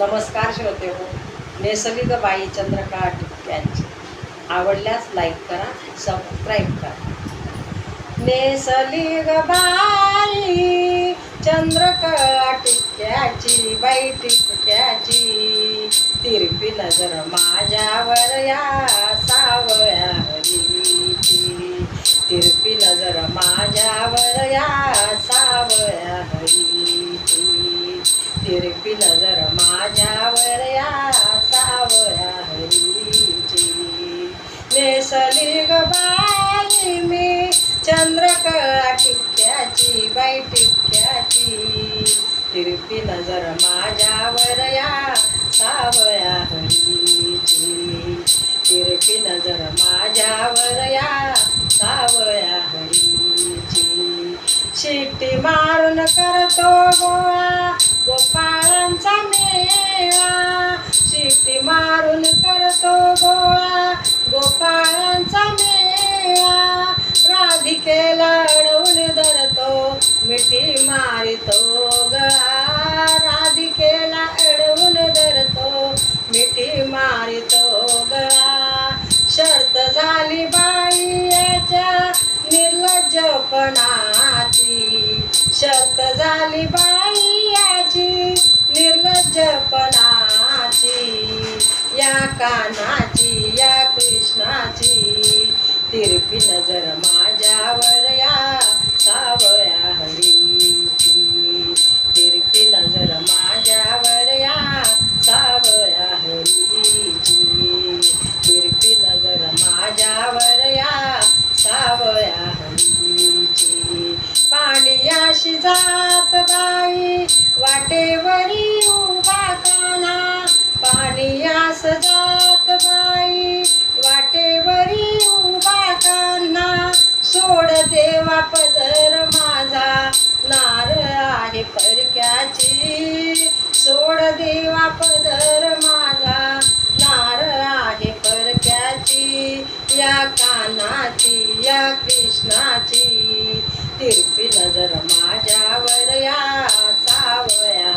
नमस्कार श्रोते हो. नेसली ग बाई चंद्रकला टिपक्यांची आवडल्यास लाईक करा, सबस्क्राईब करा. नेसली ग बाई चंद्रकला टिपक्याची, बाई टिपक्याची, तिरपी नजर माझ्यावर या सावळ्या हरीची, तिरपी नजर माझ्यावर या सावळ्या हरीची, तिरपी नजर माझ्यावर या सावळ्या हरीची. नेसली ग बाई मी चंद्रकला टिपक्याची, बाई टिपक्याची, तिरपी नजर माझ्यावर या सावळ्या हरीची, तिरपी नजर माझ्यावर या सावळ्या हरीची. शिट्टी मारून करतो गोळा गोपाळांचा मेळा, शिट्टी मारून करतो गोळा गोपाळांचा मेळा, राधिकेला अडवून धरतो मिठी मारितो गळा, राधिकेला अडवून धरतो मिठी मारितो गळा. शर्त झाली बाई याच्या निर्लज्जपणाची, शर्त झाली बाई याची निर्लज्जपणाची, या कान्हाची या कृष्णाची, तिरपी नजर माझ्यावर या सावळ्या हरीची, तिरपी नजर माझ्यावर या सावळ्या हरीची, तिरपी नजर माझ्यावर या सावळ्या हरीची. पांडियाशी जात बाई वाटेवरी उभा कान्हा, पांडियास जात बाई वाटेवरी उभा कान्हा, सोड देवा पदर माझा नार आहे परक्याची, सोड देवा पदर माझा नार आहे परक्याची, या कान्हाची या कृष्णाची, तिरपी नजर माझ्यावर या सावळ्या